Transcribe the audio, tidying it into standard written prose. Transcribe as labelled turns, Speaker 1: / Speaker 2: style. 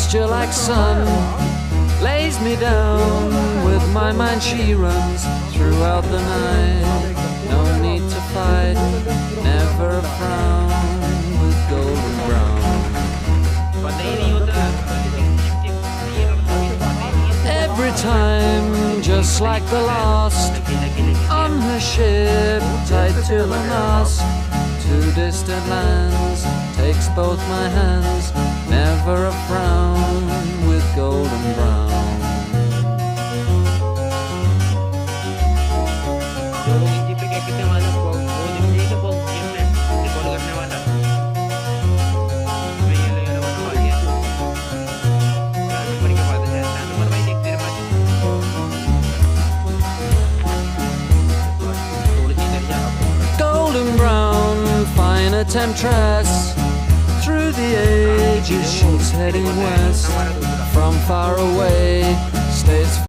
Speaker 1: texture like sun lays me down. With my mind she runs throughout the night. No need to fight, never a frown. With golden brown. Every time, just like the last, on her ship, tied to the mast, to distant lands, takes both my hands, never a frown, with golden brown. Golden brown, fine a temptress. Through the ages she's heading west. From far away, stays